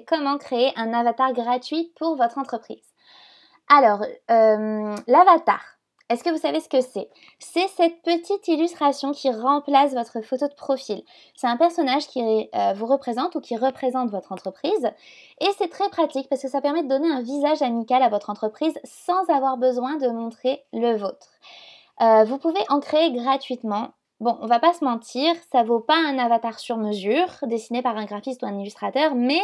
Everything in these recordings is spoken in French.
Comment créer un avatar gratuit pour votre entreprise. Alors, l'avatar, est-ce que vous savez ce que c'est? C'est cette petite illustration qui remplace votre photo de profil. C'est un personnage qui vous représente ou qui représente votre entreprise et c'est très pratique parce que ça permet de donner un visage amical à votre entreprise sans avoir besoin de montrer le vôtre. Vous pouvez en créer gratuitement. Bon, on va pas se mentir, ça vaut pas un avatar sur mesure dessiné par un graphiste ou un illustrateur, mais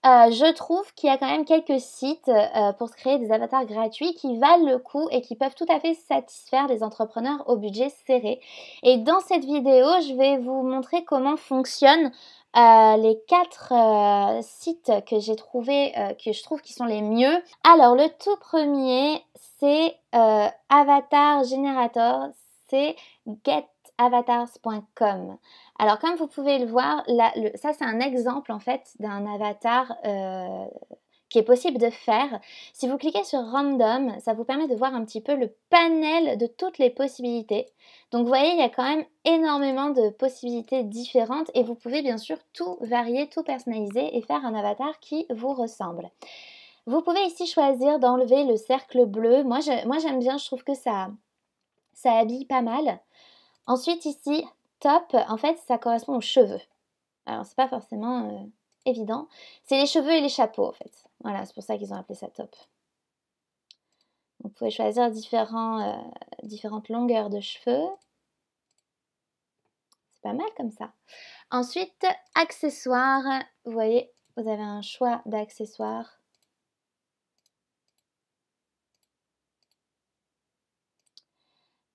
je trouve qu'il y a quand même quelques sites pour se créer des avatars gratuits qui valent le coup et qui peuvent tout à fait satisfaire les entrepreneurs au budget serré. Et dans cette vidéo, je vais vous montrer comment fonctionnent les 4 sites que j'ai trouvés, que je trouve qui sont les mieux. Alors, le tout premier, c'est Avatar Generator, c'est getavatars.com. Alors, comme vous pouvez le voir, là, ça c'est un exemple en fait d'un avatar qui est possible de faire. Si vous cliquez sur Random, ça vous permet de voir un petit peu le panel de toutes les possibilités. Donc vous voyez, il y a quand même énormément de possibilités différentes et vous pouvez bien sûr tout varier, tout personnaliser et faire un avatar qui vous ressemble. Vous pouvez ici choisir d'enlever le cercle bleu. Moi j'aime bien, je trouve que ça habille pas mal. Ensuite ici, top, en fait ça correspond aux cheveux. Alors c'est pas forcément évident. C'est les cheveux et les chapeaux en fait. Voilà, c'est pour ça qu'ils ont appelé ça top. Vous pouvez choisir différentes longueurs de cheveux. C'est pas mal comme ça. Ensuite, accessoires. Vous voyez, vous avez un choix d'accessoires.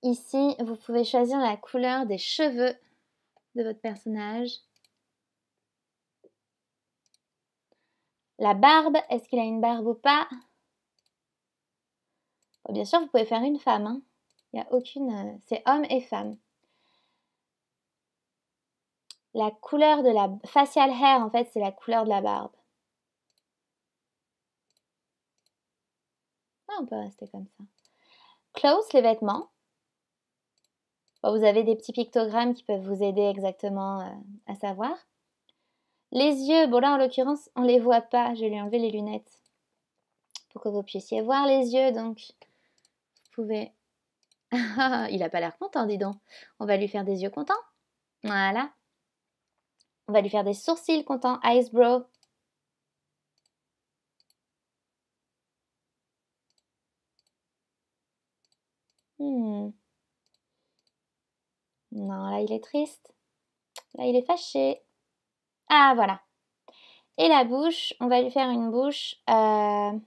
Ici, vous pouvez choisir la couleur des cheveux de votre personnage. La barbe, est-ce qu'il a une barbe ou pas? Bon, bien sûr, vous pouvez faire une femme. Hein. Il n'y a aucune... c'est homme et femme. La couleur de la facial hair, en fait, c'est la couleur de la barbe. Ah, on peut rester comme ça. Clothes, les vêtements. Bon, vous avez des petits pictogrammes qui peuvent vous aider exactement à savoir. Les yeux, bon là en l'occurrence, on ne les voit pas. Je vais lui enlever les lunettes pour que vous puissiez voir les yeux. Donc, vous pouvez... il n'a pas l'air content, dis donc. On va lui faire des yeux contents. Voilà. On va lui faire des sourcils contents. Eyes, brow. Non, là, il est triste. Là, il est fâché. Ah, voilà. Et la bouche, on va lui faire une bouche... Voilà.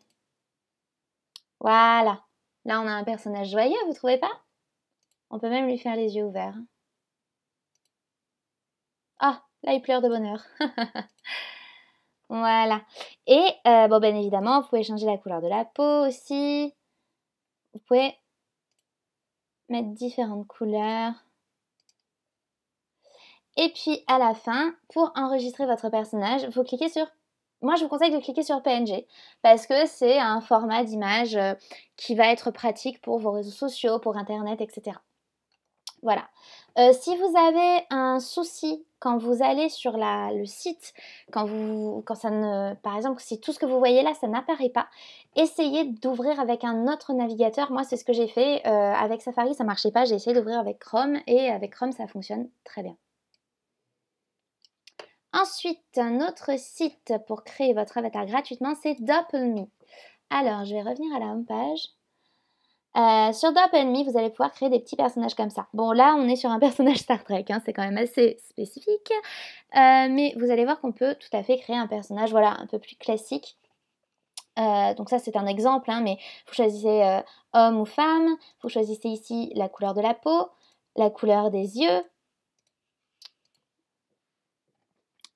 Là, on a un personnage joyeux, vous trouvez pas? On peut même lui faire les yeux ouverts. Ah, là, il pleure de bonheur. Voilà. Et, bon, bien évidemment, vous pouvez changer la couleur de la peau aussi. Vous pouvez mettre différentes couleurs. Et puis, à la fin, pour enregistrer votre personnage, vous cliquez sur... Moi, je vous conseille de cliquer sur PNG parce que c'est un format d'image qui va être pratique pour vos réseaux sociaux, pour Internet, etc. Voilà. Si vous avez un souci quand vous allez sur le site, quand ça ne, par exemple, si tout ce que vous voyez là, ça n'apparaît pas, essayez d'ouvrir avec un autre navigateur. Moi, c'est ce que j'ai fait. Avec Safari, ça ne marchait pas. J'ai essayé d'ouvrir avec Chrome et avec Chrome, ça fonctionne très bien. Ensuite, un autre site pour créer votre avatar gratuitement, c'est Dopl.me. Alors, je vais revenir à la home page. Sur Dopl.me, vous allez pouvoir créer des petits personnages comme ça. Bon, là, on est sur un personnage Star Trek, hein, c'est quand même assez spécifique. Mais vous allez voir qu'on peut tout à fait créer un personnage, voilà, un peu plus classique. Donc ça, c'est un exemple, hein, mais vous choisissez homme ou femme. Vous choisissez ici la couleur de la peau, la couleur des yeux.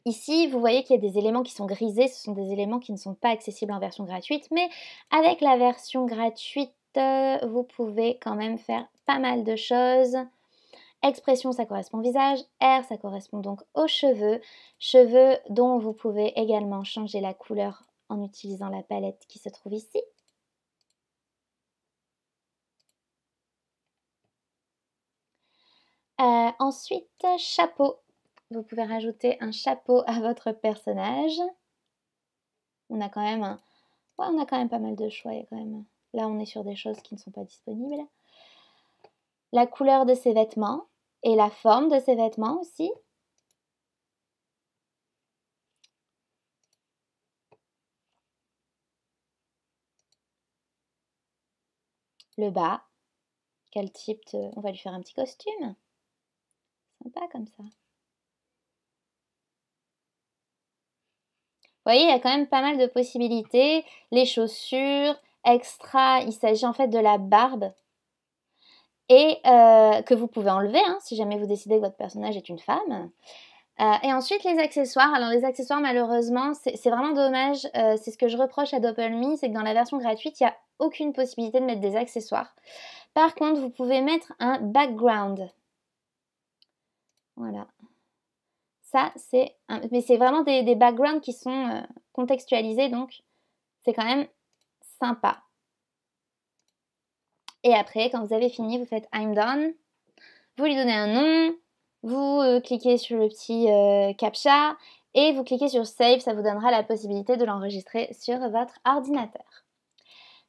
Ici, vous voyez qu'il y a des éléments qui sont grisés. Ce sont des éléments qui ne sont pas accessibles en version gratuite. Mais avec la version gratuite, vous pouvez quand même faire pas mal de choses. Expression, ça correspond au visage. Air, ça correspond donc aux cheveux. Cheveux dont vous pouvez également changer la couleur en utilisant la palette qui se trouve ici. Ensuite, chapeau. Vous pouvez rajouter un chapeau à votre personnage. On a quand même ouais, on a quand même pas mal de choix. Il y a quand même... Là, on est sur des choses qui ne sont pas disponibles. La couleur de ses vêtements et la forme de ses vêtements aussi. Le bas. Quel type de... On va lui faire un petit costume. Sympa comme ça. Vous voyez, il y a quand même pas mal de possibilités. Les chaussures, extra, il s'agit en fait de la barbe. Et que vous pouvez enlever hein, si jamais vous décidez que votre personnage est une femme. Et ensuite les accessoires. Alors les accessoires malheureusement c'est vraiment dommage. C'est ce que je reproche à DoppelMe, c'est que dans la version gratuite il n'y a aucune possibilité de mettre des accessoires. Par contre vous pouvez mettre un background. Voilà. Ça c'est... Mais c'est vraiment des backgrounds qui sont contextualisés donc c'est quand même sympa. Et après quand vous avez fini vous faites I'm done. Vous lui donnez un nom. Vous cliquez sur le petit CAPTCHA et vous cliquez sur Save, ça vous donnera la possibilité de l'enregistrer sur votre ordinateur.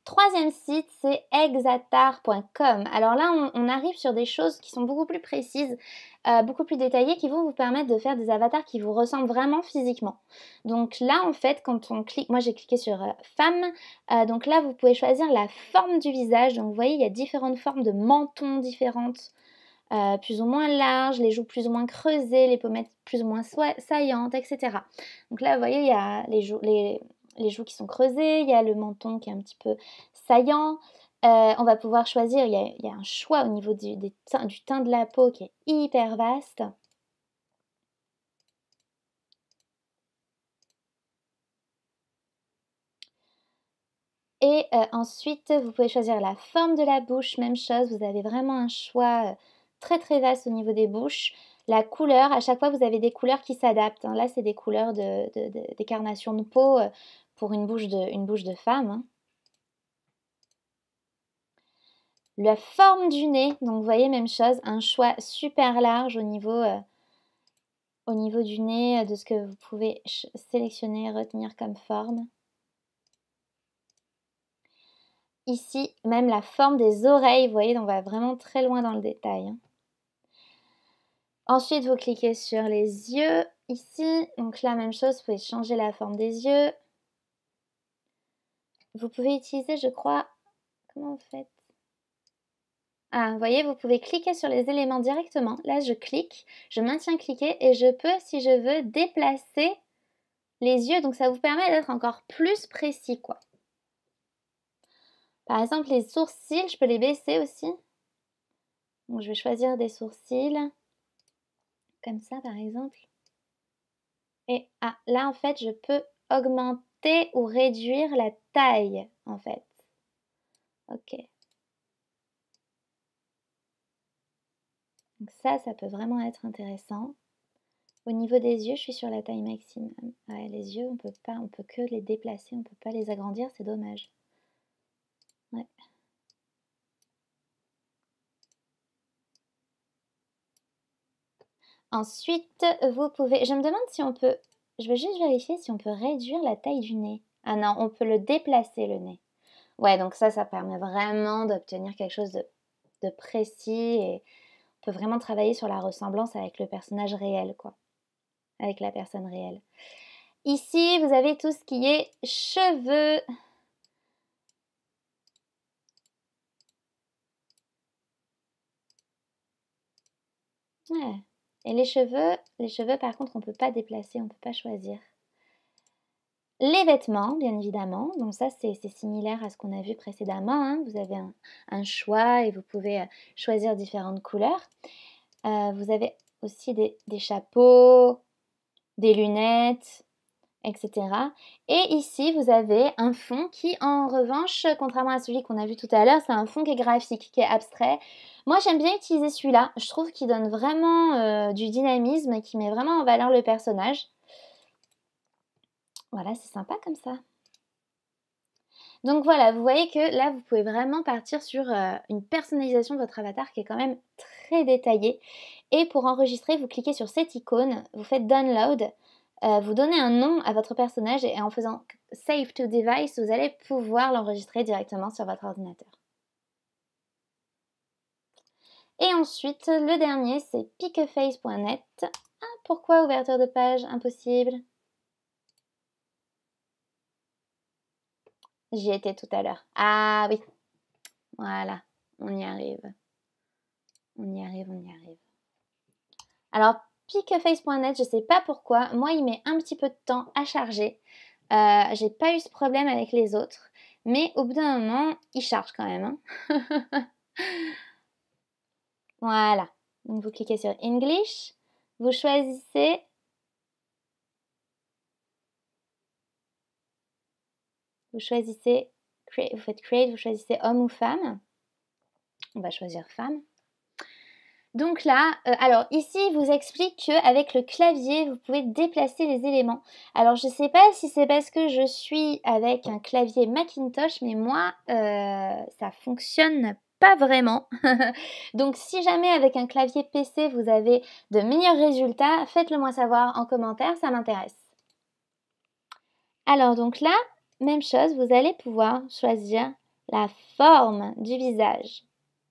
Troisième site, c'est exatar.com. Alors là, on arrive sur des choses qui sont beaucoup plus précises, beaucoup plus détaillées, qui vont vous permettre de faire des avatars qui vous ressemblent vraiment physiquement. Donc là, en fait, quand on clique, moi j'ai cliqué sur femme, donc là, vous pouvez choisir la forme du visage. Donc vous voyez, il y a différentes formes de menton différentes. Plus ou moins larges, les joues plus ou moins creusées, les pommettes plus ou moins saillantes, etc. Donc là, vous voyez, il y a les joues qui sont creusées, il y a le menton qui est un petit peu saillant. On va pouvoir choisir, il y a un choix au niveau du teint de la peau qui est hyper vaste. Et ensuite, vous pouvez choisir la forme de la bouche, même chose, vous avez vraiment un choix très très vaste au niveau des bouches. La couleur, à chaque fois vous avez des couleurs qui s'adaptent. Hein. Là, c'est des couleurs des carnations de peau pour une bouche de femme. Hein. La forme du nez, donc vous voyez, même chose, un choix super large au niveau du nez, de ce que vous pouvez sélectionner et retenir comme forme. Ici, même la forme des oreilles, vous voyez, on va vraiment très loin dans le détail. Hein. Ensuite, vous cliquez sur les yeux, ici. Donc là, même chose, vous pouvez changer la forme des yeux. Vous pouvez utiliser, je crois... Comment vous faites? Ah, vous voyez, vous pouvez cliquer sur les éléments directement. Là, je clique, je maintiens cliquer et je peux, si je veux, déplacer les yeux. Donc ça vous permet d'être encore plus précis, quoi. Par exemple, les sourcils, je peux les baisser aussi. Donc je vais choisir des sourcils. Comme ça, par exemple. Et là, en fait, je peux augmenter ou réduire la taille, en fait. Ok. Donc ça peut vraiment être intéressant. Au niveau des yeux, je suis sur la taille maximum. Ouais, les yeux, on peut que les déplacer, on peut pas les agrandir, c'est dommage. Ouais. Ensuite, vous pouvez... Je me demande si on peut... Je vais juste vérifier si on peut réduire la taille du nez. Ah non, on peut le déplacer, le nez. Ouais, donc ça permet vraiment d'obtenir quelque chose de précis et on peut vraiment travailler sur la ressemblance avec le personnage réel, quoi. Avec la personne réelle. Ici, vous avez tout ce qui est cheveux. Ouais. Et les cheveux par contre, on ne peut pas déplacer, on ne peut pas choisir. Les vêtements, bien évidemment. Donc ça, c'est similaire à ce qu'on a vu précédemment. Hein. Vous avez un choix et vous pouvez choisir différentes couleurs. Vous avez aussi des chapeaux, des lunettes, etc. Et ici, vous avez un fond qui, en revanche, contrairement à celui qu'on a vu tout à l'heure, c'est un fond qui est graphique, qui est abstrait. Moi, j'aime bien utiliser celui-là. Je trouve qu'il donne vraiment du dynamisme et qui met vraiment en valeur le personnage. Voilà, c'est sympa comme ça. Donc voilà, vous voyez que là, vous pouvez vraiment partir sur une personnalisation de votre avatar qui est quand même très détaillée. Et pour enregistrer, vous cliquez sur cette icône, vous faites Download. vous donnez un nom à votre personnage et en faisant Save to Device, vous allez pouvoir l'enregistrer directement sur votre ordinateur. Et ensuite, le dernier, c'est piqueface.net. Ah, pourquoi ouverture de page impossible? J'y étais tout à l'heure. Ah oui, voilà, on y arrive. On y arrive, on y arrive. Alors, piqueface.net, je ne sais pas pourquoi. Moi, il met un petit peu de temps à charger. J'ai pas eu ce problème avec les autres. Mais au bout d'un moment, il charge quand même. Hein. Voilà. Donc, vous cliquez sur English. Vous choisissez... Vous faites Create, vous choisissez homme ou femme. On va choisir femme. Donc là, alors ici, il vous explique qu'avec le clavier, vous pouvez déplacer les éléments. Alors je ne sais pas si c'est parce que je suis avec un clavier Macintosh, mais moi, ça fonctionne pas vraiment. Donc si jamais avec un clavier PC, vous avez de meilleurs résultats, faites-le moi savoir en commentaire, ça m'intéresse. Alors donc là, même chose, vous allez pouvoir choisir la forme du visage.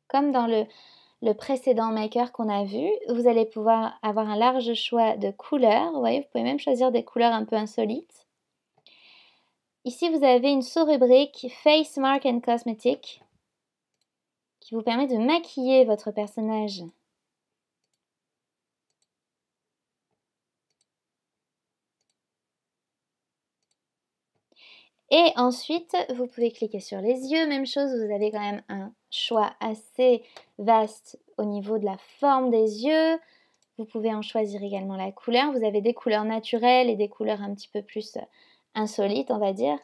Comme dans le précédent maker qu'on a vu, vous allez pouvoir avoir un large choix de couleurs. Vous voyez, vous pouvez même choisir des couleurs un peu insolites. Ici, vous avez une sous-rubrique Face Mark and Cosmetic qui vous permet de maquiller votre personnage. Et ensuite, vous pouvez cliquer sur les yeux. Même chose, vous avez quand même un choix assez vaste au niveau de la forme des yeux. Vous pouvez en choisir également la couleur. Vous avez des couleurs naturelles et des couleurs un petit peu plus insolites, on va dire.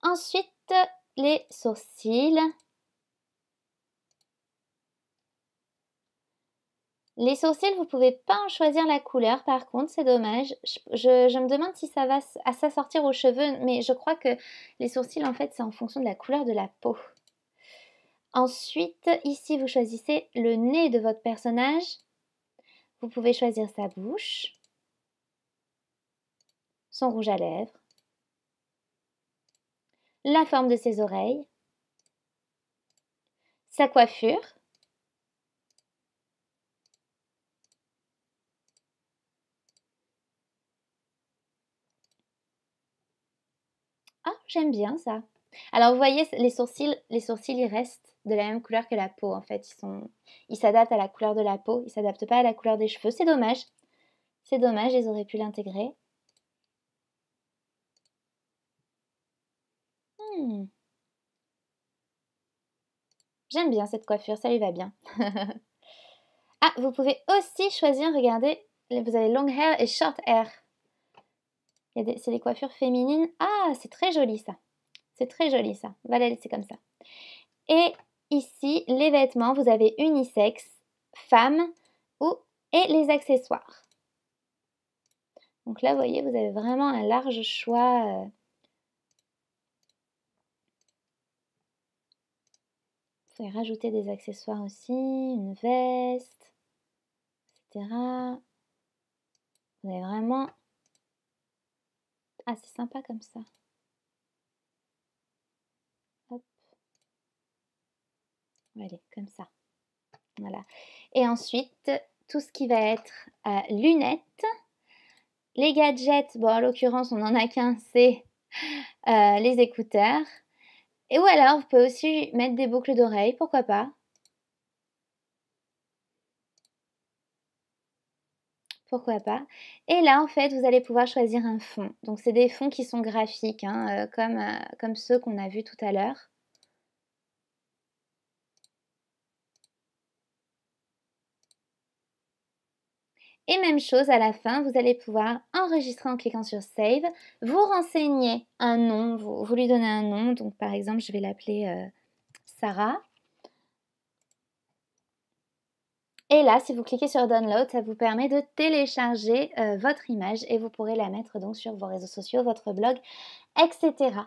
Ensuite, les sourcils. Les sourcils, vous ne pouvez pas en choisir la couleur, par contre, c'est dommage. Je me demande si ça va s'assortir aux cheveux, mais je crois que les sourcils, en fait, c'est en fonction de la couleur de la peau. Ensuite, ici, vous choisissez le nez de votre personnage. Vous pouvez choisir sa bouche, son rouge à lèvres, la forme de ses oreilles, sa coiffure, ah, j'aime bien ça. Alors, vous voyez, les sourcils, ils restent de la même couleur que la peau, en fait. Ils s'adaptent à la couleur de la peau, ils ne s'adaptent pas à la couleur des cheveux. C'est dommage. C'est dommage, ils auraient pu l'intégrer. J'aime bien cette coiffure, ça lui va bien. Ah, vous pouvez aussi choisir, regardez, vous avez long hair et short hair. C'est des coiffures féminines. Ah, c'est très joli ça. C'est très joli ça. On va la laisser comme ça. Et ici, les vêtements, vous avez unisexe, femme et les accessoires. Donc là, vous voyez, vous avez vraiment un large choix. Vous pouvez rajouter des accessoires aussi, une veste, etc. Vous avez vraiment... Ah, c'est sympa comme ça. Hop. Allez, comme ça. Voilà. Et ensuite, tout ce qui va être lunettes. Les gadgets, bon, en l'occurrence, on n'en a qu'un, c'est les écouteurs. Et ou alors, vous pouvez aussi mettre des boucles d'oreilles, pourquoi pas. Pourquoi pas. Et là, en fait, vous allez pouvoir choisir un fond. Donc, c'est des fonds qui sont graphiques, hein, comme ceux qu'on a vus tout à l'heure. Et même chose, à la fin, vous allez pouvoir enregistrer en cliquant sur Save, vous renseigner un nom, vous lui donnez un nom. Donc, par exemple, je vais l'appeler Sarah. Et là, si vous cliquez sur Download, ça vous permet de télécharger votre image et vous pourrez la mettre donc sur vos réseaux sociaux, votre blog, etc.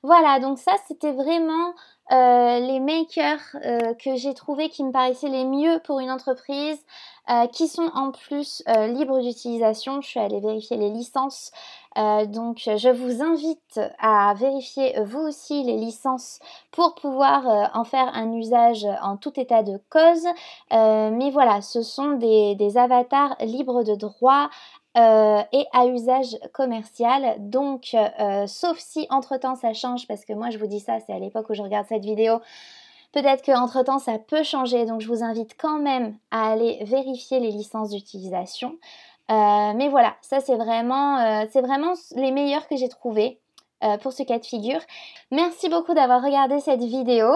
Voilà, donc ça, c'était vraiment les makers que j'ai trouvés qui me paraissaient les mieux pour une entreprise, qui sont en plus libres d'utilisation. Je suis allée vérifier les licences, donc je vous invite à vérifier vous aussi les licences pour pouvoir en faire un usage en tout état de cause. Mais voilà, ce sont des avatars libres de droit, et à usage commercial. Donc, sauf si entre-temps ça change, parce que moi je vous dis ça, c'est à l'époque où je regarde cette vidéo. Peut-être qu'entre-temps ça peut changer, donc je vous invite quand même à aller vérifier les licences d'utilisation. Mais voilà, ça c'est vraiment les meilleurs que j'ai trouvés pour ce cas de figure. Merci beaucoup d'avoir regardé cette vidéo.